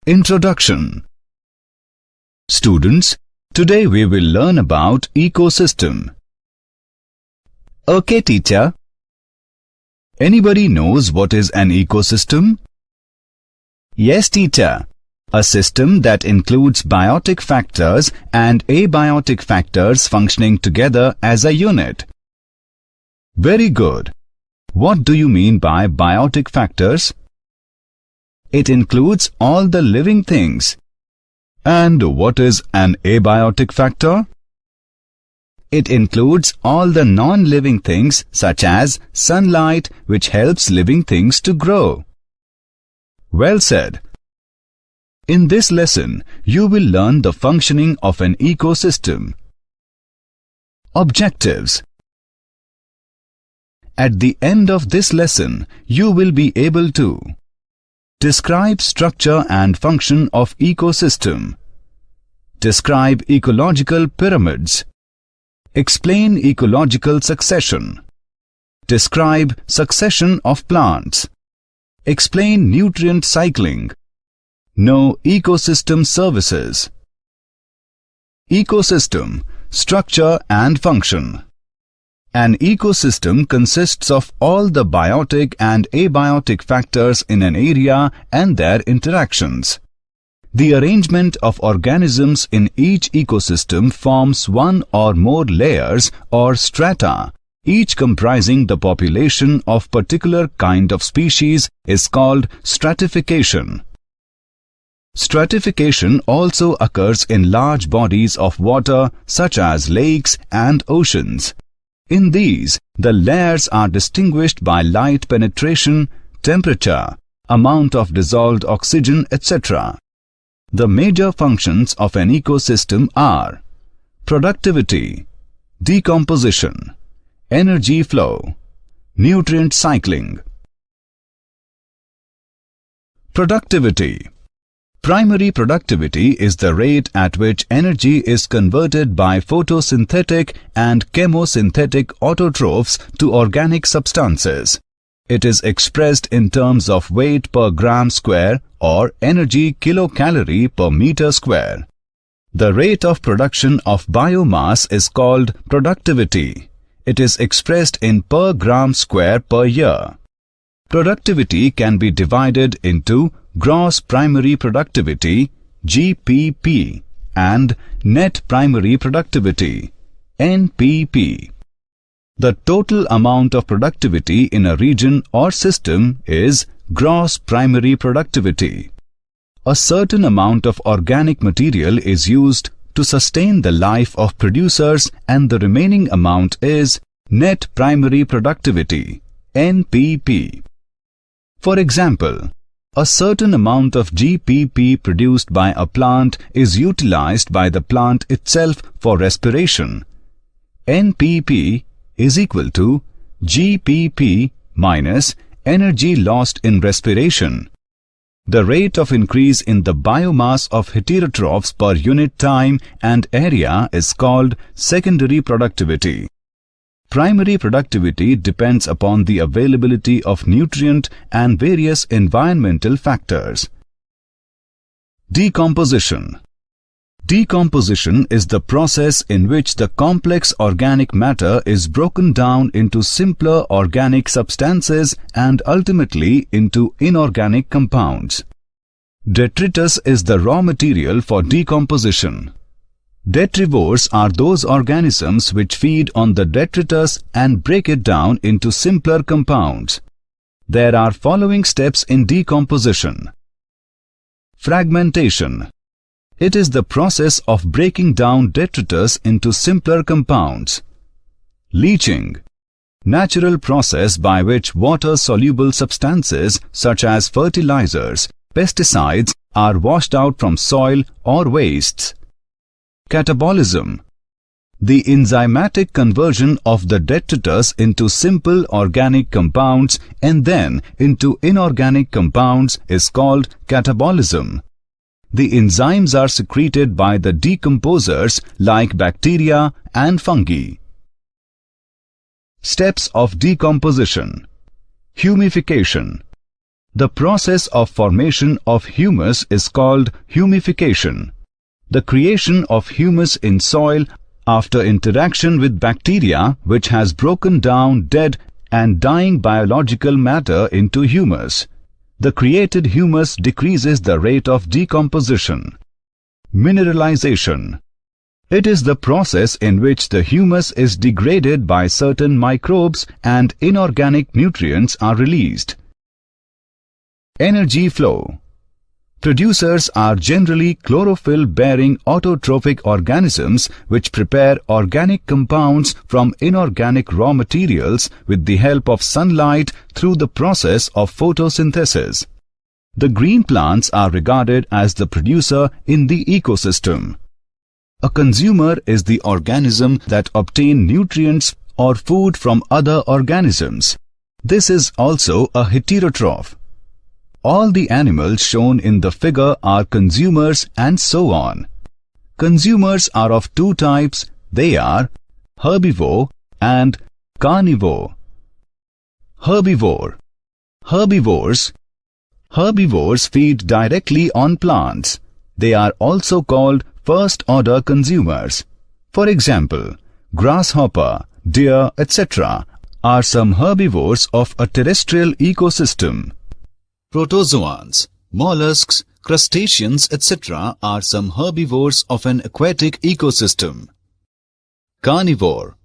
Introduction. Students, today we will learn about ecosystem. Okay, teacher. Anybody knows what is an ecosystem? Yes, teacher. A system that includes biotic factors and abiotic factors functioning together as a unit. Very good. What do you mean by biotic factors? It includes all the living things. And what is an abiotic factor? It includes all the non-living things such as sunlight, which helps living things to grow. Well said. In this lesson, you will learn the functioning of an ecosystem. Objectives. At the end of this lesson, you will be able to describe structure and function of ecosystem. Describe ecological pyramids. Explain ecological succession. Describe succession of plants. Explain nutrient cycling. Know ecosystem services. Ecosystem, structure and function. An ecosystem consists of all the biotic and abiotic factors in an area and their interactions. The arrangement of organisms in each ecosystem forms one or more layers or strata, each comprising the population of particular kind of species is called stratification. Stratification also occurs in large bodies of water such as lakes and oceans. In these, the layers are distinguished by light penetration, temperature, amount of dissolved oxygen, etc. The major functions of an ecosystem are productivity, decomposition, energy flow, nutrient cycling. Productivity. Primary productivity is the rate at which energy is converted by photosynthetic and chemosynthetic autotrophs to organic substances. It is expressed in terms of weight per gram square or energy kilocalorie per meter square. The rate of production of biomass is called productivity. It is expressed in per gram square per year. Productivity can be divided into gross primary productivity (GPP) and net primary productivity (NPP). The total amount of productivity in a region or system is gross primary productivity. A certain amount of organic material is used to sustain the life of producers and the remaining amount is net primary productivity (NPP). For example, a certain amount of GPP produced by a plant is utilized by the plant itself for respiration. NPP is equal to GPP minus energy lost in respiration. The rate of increase in the biomass of heterotrophs per unit time and area is called secondary productivity. Primary productivity depends upon the availability of nutrient and various environmental factors. Decomposition. Decomposition is the process in which the complex organic matter is broken down into simpler organic substances and ultimately into inorganic compounds. Detritus is the raw material for decomposition. Detrivores are those organisms which feed on the detritus and break it down into simpler compounds. There are following steps in decomposition. Fragmentation. It is the process of breaking down detritus into simpler compounds. Leaching. Natural process by which water-soluble substances such as fertilizers, pesticides are washed out from soil or wastes. Catabolism. The enzymatic conversion of the detritus into simple organic compounds and then into inorganic compounds is called catabolism. The enzymes are secreted by the decomposers like bacteria and fungi. Steps of decomposition. Humification. The process of formation of humus is called humification. The creation of humus in soil after interaction with bacteria which has broken down dead and dying biological matter into humus. The created humus decreases the rate of decomposition. Mineralization. It is the process in which the humus is degraded by certain microbes and inorganic nutrients are released. Energy flow. Producers are generally chlorophyll-bearing autotrophic organisms which prepare organic compounds from inorganic raw materials with the help of sunlight through the process of photosynthesis. The green plants are regarded as the producer in the ecosystem. A consumer is the organism that obtains nutrients or food from other organisms. This is also a heterotroph. All the animals shown in the figure are consumers and so on. Consumers are of two types. They are herbivore and carnivore. Herbivore. Herbivores. Herbivores feed directly on plants. They are also called first-order consumers. For example, grasshopper, deer, etc. are some herbivores of a terrestrial ecosystem. Protozoans, mollusks, crustaceans, etc. are some herbivores of an aquatic ecosystem. Carnivore.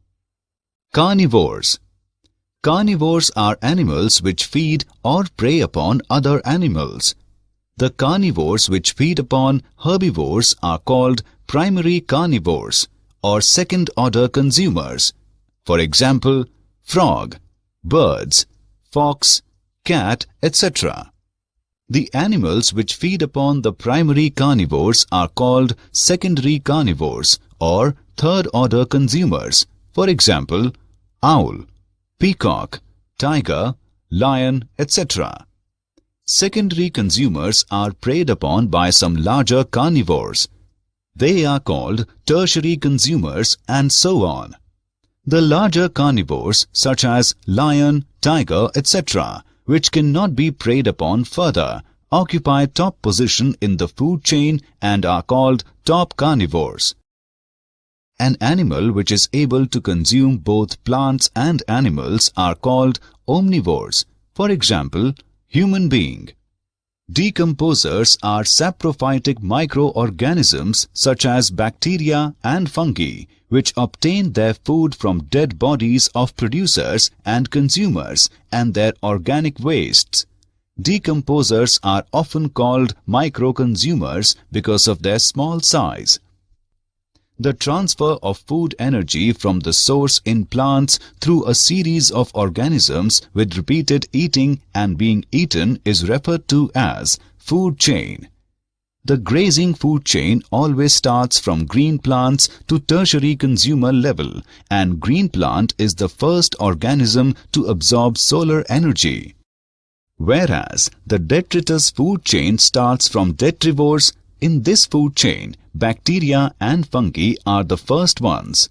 Carnivores. Carnivores are animals which feed or prey upon other animals. The carnivores which feed upon herbivores are called primary carnivores or second-order consumers. For example, frog, birds, fox, cat, etc. The animals which feed upon the primary carnivores are called secondary carnivores or third-order consumers. For example, owl, peacock, tiger, lion, etc. Secondary consumers are preyed upon by some larger carnivores. They are called tertiary consumers and so on. The larger carnivores such as lion, tiger, etc., which cannot be preyed upon further, occupy top position in the food chain and are called top carnivores. An animal which is able to consume both plants and animals are called omnivores. For example, human being. Decomposers are saprophytic microorganisms such as bacteria and fungi, which obtain their food from dead bodies of producers and consumers and their organic wastes. Decomposers are often called microconsumers because of their small size. The transfer of food energy from the source in plants through a series of organisms with repeated eating and being eaten is referred to as food chain. The grazing food chain always starts from green plants to tertiary consumer level, and green plant is the first organism to absorb solar energy. Whereas the detritus food chain starts from detrivores, in this food chain, bacteria and fungi are the first ones.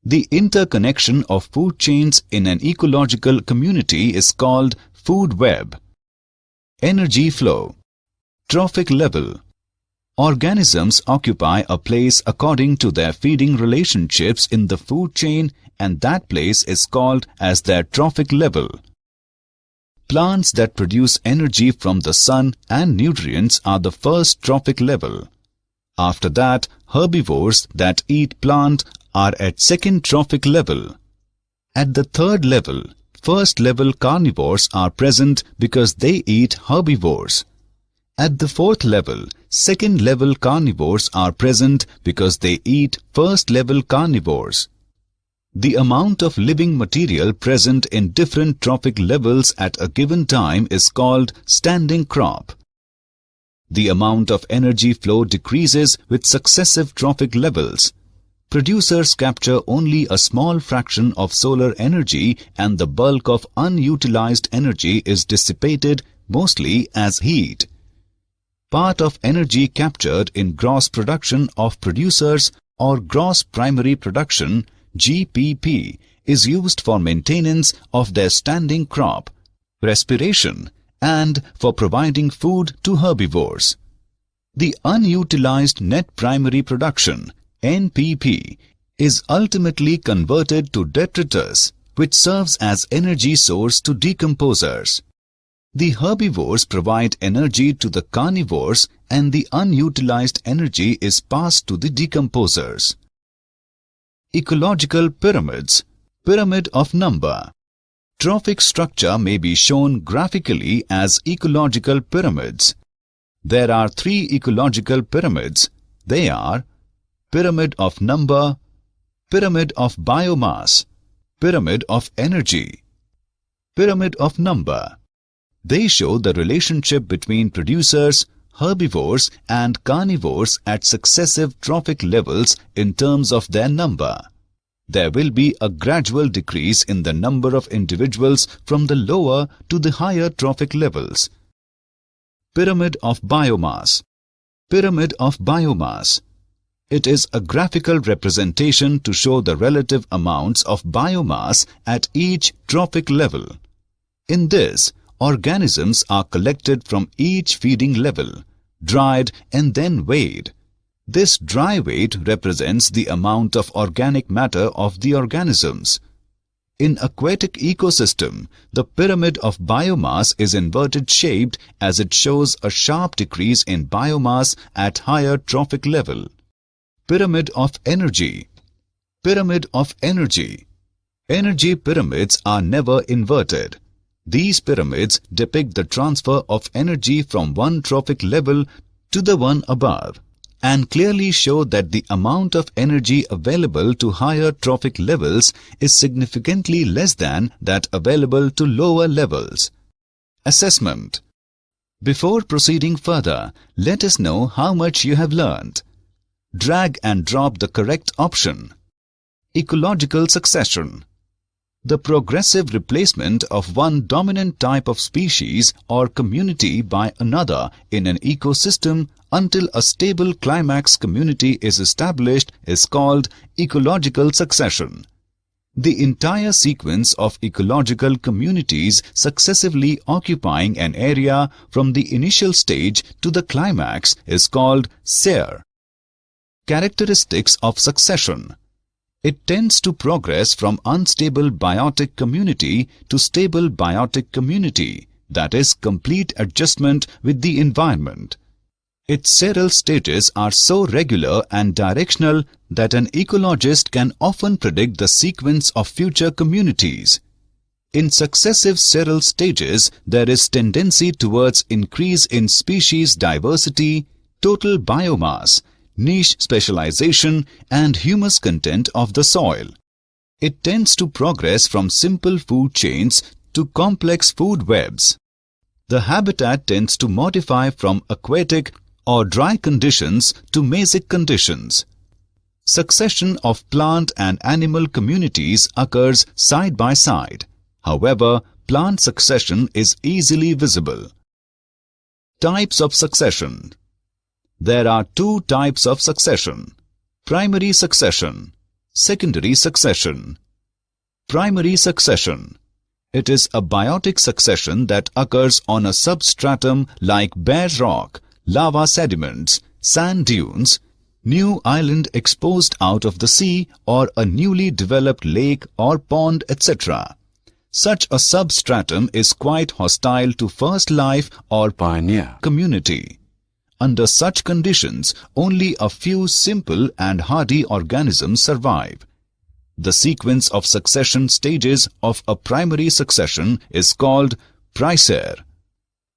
The interconnection of food chains in an ecological community is called food web. Energy flow. Trophic level. Organisms occupy a place according to their feeding relationships in the food chain, and that place is called as their trophic level. Plants that produce energy from the sun and nutrients are the first trophic level. After that, herbivores that eat plant are at second trophic level. At the third level, first level carnivores are present because they eat herbivores. At the fourth level, second level carnivores are present because they eat first level carnivores. The amount of living material present in different trophic levels at a given time is called standing crop. The amount of energy flow decreases with successive trophic levels. Producers capture only a small fraction of solar energy, and the bulk of unutilized energy is dissipated mostly as heat. Part of energy captured in gross production of producers or gross primary production GPP is used for maintenance of their standing crop, respiration, and for providing food to herbivores. The unutilized net primary production, NPP, is ultimately converted to detritus, which serves as energy source to decomposers. The herbivores provide energy to the carnivores and the unutilized energy is passed to the decomposers. Ecological pyramids, pyramid of number. Trophic structure may be shown graphically as ecological pyramids. There are three ecological pyramids. They are pyramid of number, pyramid of biomass, pyramid of energy. Pyramid of number. They show the relationship between producers, herbivores and carnivores at successive trophic levels in terms of their number. There will be a gradual decrease in the number of individuals from the lower to the higher trophic levels. Pyramid of biomass. Pyramid of biomass. It is a graphical representation to show the relative amounts of biomass at each trophic level. In this, organisms are collected from each feeding level, dried and then weighed. This dry weight represents the amount of organic matter of the organisms. In aquatic ecosystem, the pyramid of biomass is inverted shaped as it shows a sharp decrease in biomass at higher trophic level. Pyramid of energy. Pyramid of energy. Energy pyramids are never inverted. These pyramids depict the transfer of energy from one trophic level to the one above, and clearly show that the amount of energy available to higher trophic levels is significantly less than that available to lower levels. Assessment. Before proceeding further, let us know how much you have learned. Drag and drop the correct option. Ecological succession. The progressive replacement of one dominant type of species or community by another in an ecosystem until a stable climax community is established is called ecological succession. The entire sequence of ecological communities successively occupying an area from the initial stage to the climax is called SER. Characteristics of succession. It tends to progress from unstable biotic community to stable biotic community, that is, complete adjustment with the environment. Its seral stages are so regular and directional that an ecologist can often predict the sequence of future communities. In successive seral stages, there is tendency towards increase in species diversity, total biomass, niche specialization and humus content of the soil. It tends to progress from simple food chains to complex food webs. The habitat tends to modify from aquatic or dry conditions to mesic conditions. Succession of plant and animal communities occurs side by side. However, plant succession is easily visible. Types of succession. There are two types of succession: primary succession, secondary succession. Primary succession. It is a biotic succession that occurs on a substratum like bare rock, lava sediments, sand dunes, new island exposed out of the sea or a newly developed lake or pond, etc. Such a substratum is quite hostile to first life or pioneer community. Under such conditions, only a few simple and hardy organisms survive. The sequence of succession stages of a primary succession is called Pricer.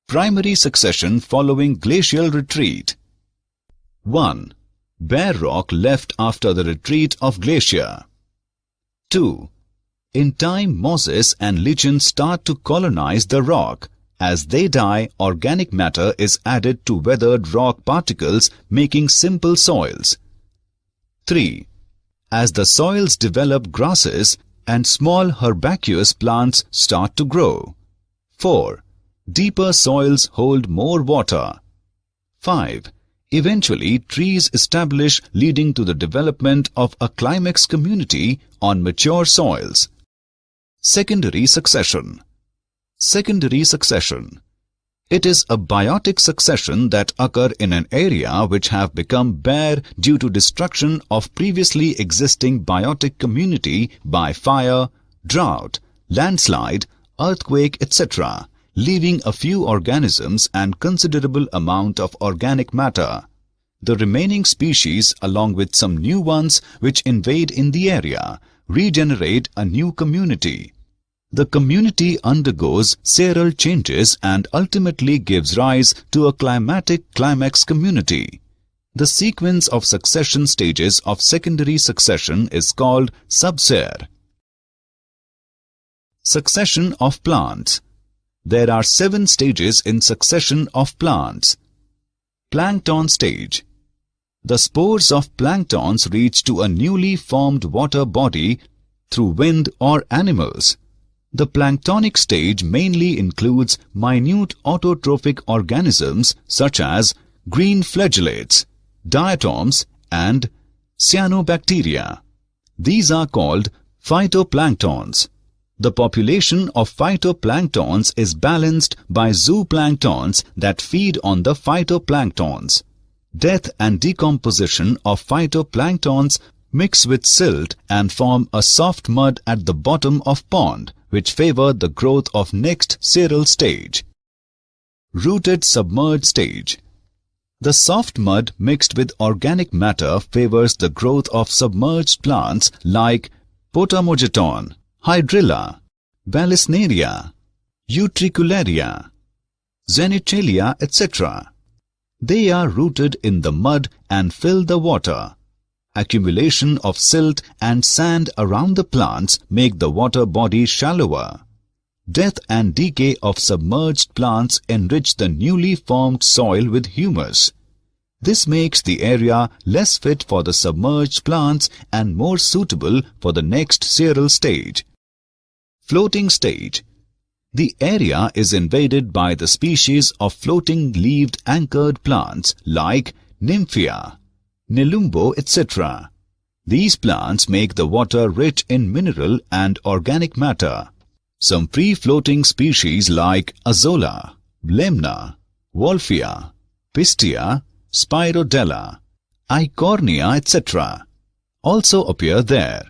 Primary succession following glacial retreat. 1. Bare rock left after the retreat of glacier. 2. In time, mosses and lichens start to colonize the rock. As they die, organic matter is added to weathered rock particles, making simple soils. 3. As the soils develop, grasses and small herbaceous plants start to grow. 4. Deeper soils hold more water. 5. Eventually, trees establish, leading to the development of a climax community on mature soils. Secondary succession. Secondary succession. It is a biotic succession that occur in an area which have become bare due to destruction of previously existing biotic community by fire, drought, landslide, earthquake, etc., leaving a few organisms and considerable amount of organic matter. The remaining species, along with some new ones which invade in the area, regenerate a new community. The community undergoes several changes and ultimately gives rise to a climatic climax community. The sequence of succession stages of secondary succession is called subsere. Succession of plants. There are 7 stages in succession of plants. Plankton stage. The spores of planktons reach to a newly formed water body through wind or animals. The planktonic stage mainly includes minute autotrophic organisms such as green flagellates, diatoms, and cyanobacteria. These are called phytoplanktons. The population of phytoplanktons is balanced by zooplanktons that feed on the phytoplanktons. Death and decomposition of phytoplanktons mix with silt and form a soft mud at the bottom of pond, which favor the growth of next seral stage. Rooted submerged stage. The soft mud mixed with organic matter favors the growth of submerged plants like Potamogeton, Hydrilla, Vallisneria, Utricularia, Zenichelia, etc. They are rooted in the mud and fill the water. Accumulation of silt and sand around the plants make the water body shallower. Death and decay of submerged plants enrich the newly formed soil with humus. This makes the area less fit for the submerged plants and more suitable for the next seral stage. Floating stage. The area is invaded by the species of floating leaved anchored plants like Nymphia, Nelumbo, etc. These plants make the water rich in mineral and organic matter. Some free-floating species like Azolla, Lemna, Wolfia, Pistia, Spirodella, Eichhornia, etc. also appear there.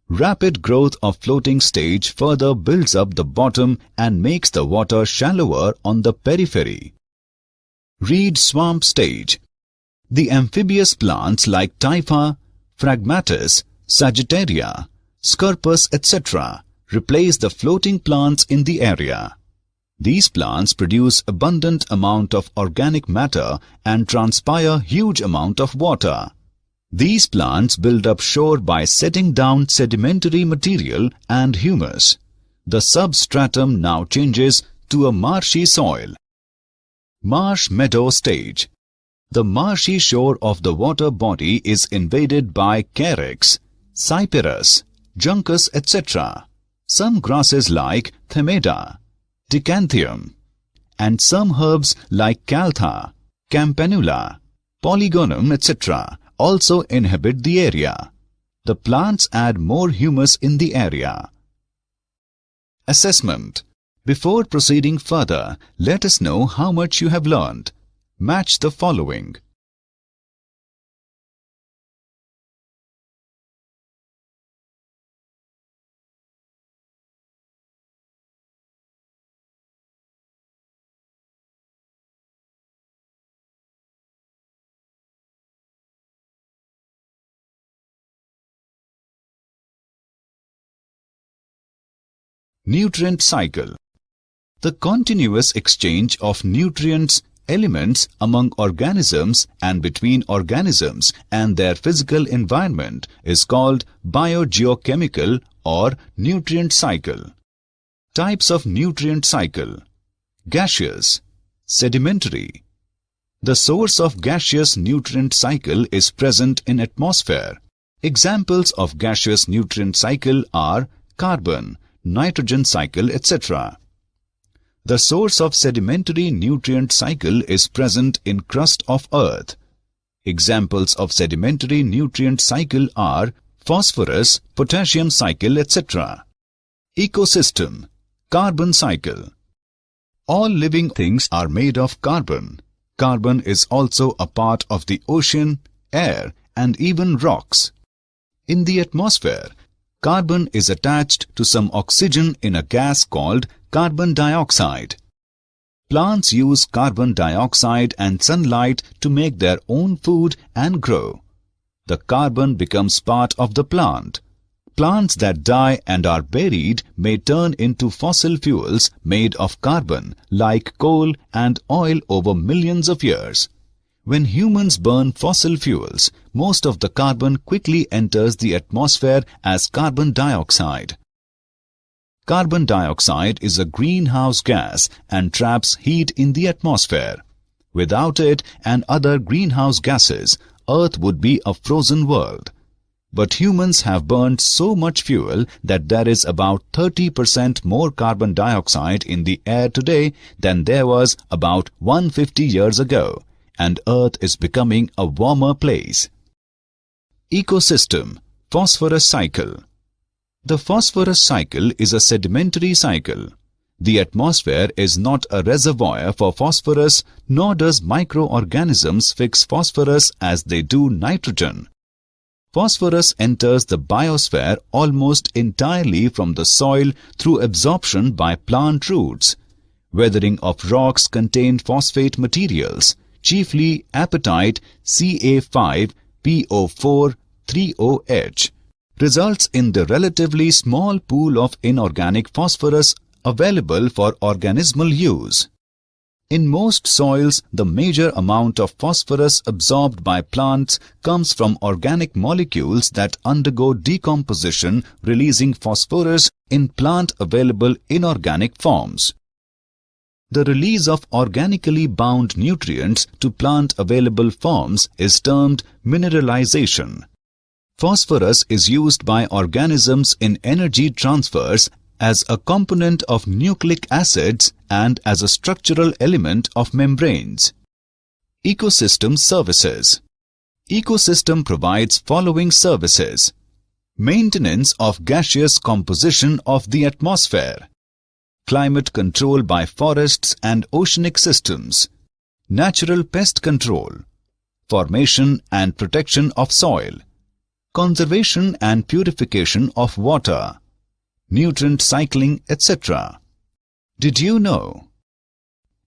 Rapid growth of floating stage further builds up the bottom and makes the water shallower on the periphery. Reed swamp stage. The amphibious plants like Typha, Phragmatis, Sagittaria, Scirpus, etc. replace the floating plants in the area. These plants produce abundant amount of organic matter and transpire huge amount of water. These plants build up shore by setting down sedimentary material and humus. The substratum now changes to a marshy soil. Marsh meadow stage. The marshy shore of the water body is invaded by carex, cyperus, juncus, etc. Some grasses like Themeda, Decanthium, and some herbs like Caltha, Campanula, Polygonum, etc. also inhabit the area. The plants add more humus in the area. Assessment. Before proceeding further, let us know how much you have learned. Match the following. Nutrient cycle. The continuous exchange of nutrients, elements among organisms and between organisms and their physical environment is called biogeochemical or nutrient cycle. Types of nutrient cycle. Gaseous, sedimentary. The source of gaseous nutrient cycle is present in atmosphere. Examples of gaseous nutrient cycle are carbon, nitrogen cycle, etc. The source of sedimentary nutrient cycle is present in crust of earth. Examples of sedimentary nutrient cycle are phosphorus, potassium cycle, etc. Ecosystem, carbon cycle. All living things are made of carbon. Carbon is also a part of the ocean, air, and even rocks. In the atmosphere, carbon is attached to some oxygen in a gas called carbon dioxide. Plants use carbon dioxide and sunlight to make their own food and grow. The carbon becomes part of the plant. Plants that die and are buried may turn into fossil fuels made of carbon, like coal and oil over millions of years. When humans burn fossil fuels, most of the carbon quickly enters the atmosphere as carbon dioxide. Carbon dioxide is a greenhouse gas and traps heat in the atmosphere. Without it and other greenhouse gases, Earth would be a frozen world. But humans have burned so much fuel that there is about 30% more carbon dioxide in the air today than there was about 150 years ago, and Earth is becoming a warmer place. Ecosystem, phosphorus cycle. The phosphorus cycle is a sedimentary cycle. The atmosphere is not a reservoir for phosphorus, nor does microorganisms fix phosphorus as they do nitrogen. Phosphorus enters the biosphere almost entirely from the soil through absorption by plant roots. Weathering of rocks contain phosphate materials, chiefly apatite Ca5PO4-3OH, results in the relatively small pool of inorganic phosphorus available for organismal use. In most soils, the major amount of phosphorus absorbed by plants comes from organic molecules that undergo decomposition, releasing phosphorus in plant-available inorganic forms. The release of organically bound nutrients to plant-available forms is termed mineralization. Phosphorus is used by organisms in energy transfers as a component of nucleic acids and as a structural element of membranes. Ecosystem services. Ecosystem provides following services: maintenance of gaseous composition of the atmosphere, climate control by forests and oceanic systems, natural pest control, formation and protection of soil, conservation and purification of water, nutrient cycling, etc. Did you know?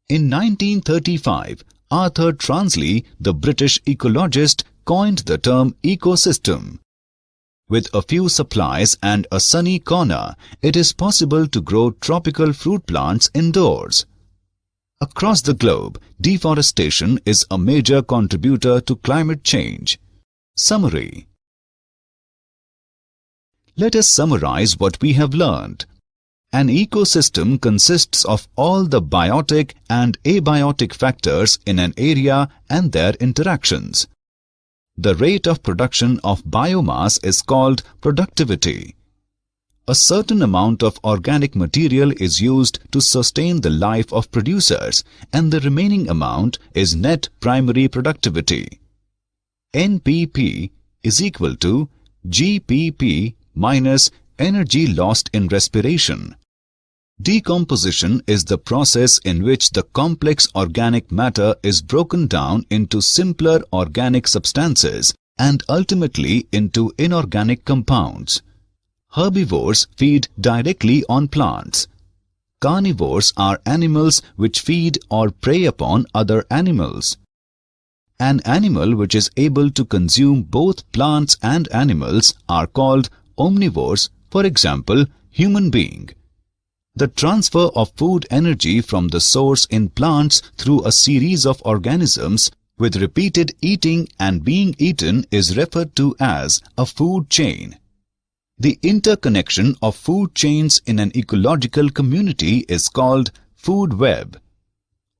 In 1935, Arthur Transley, the British ecologist, coined the term ecosystem. With a few supplies and a sunny corner, it is possible to grow tropical fruit plants indoors. Across the globe, deforestation is a major contributor to climate change. Summary. Let us summarize what we have learned. An ecosystem consists of all the biotic and abiotic factors in an area and their interactions. The rate of production of biomass is called productivity. A certain amount of organic material is used to sustain the life of producers, and the remaining amount is net primary productivity. NPP is equal to GPP minus energy lost in respiration. Decomposition is the process in which the complex organic matter is broken down into simpler organic substances and ultimately into inorganic compounds. Herbivores feed directly on plants. Carnivores are animals which feed or prey upon other animals. An animal which is able to consume both plants and animals are called omnivores, for example, human being. The transfer of food energy from the source in plants through a series of organisms with repeated eating and being eaten is referred to as a food chain. The interconnection of food chains in an ecological community is called food web.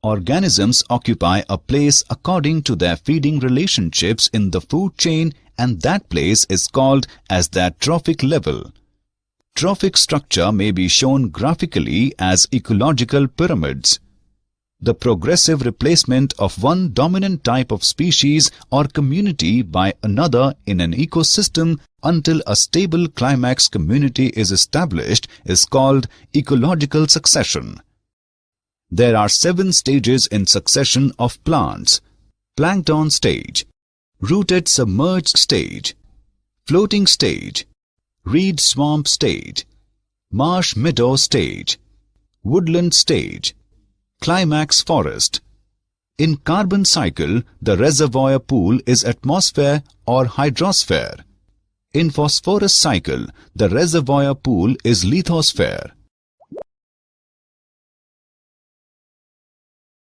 Organisms occupy a place according to their feeding relationships in the food chain, and that place is called as their trophic level. Trophic structure may be shown graphically as ecological pyramids. The progressive replacement of one dominant type of species or community by another in an ecosystem until a stable climax community is established is called ecological succession. There are 7 stages in succession of plants: plankton stage, rooted submerged stage, floating stage, reed swamp stage, marsh meadow stage, woodland stage, climax forest. In carbon cycle, the reservoir pool is atmosphere or hydrosphere. In phosphorus cycle, the reservoir pool is lithosphere.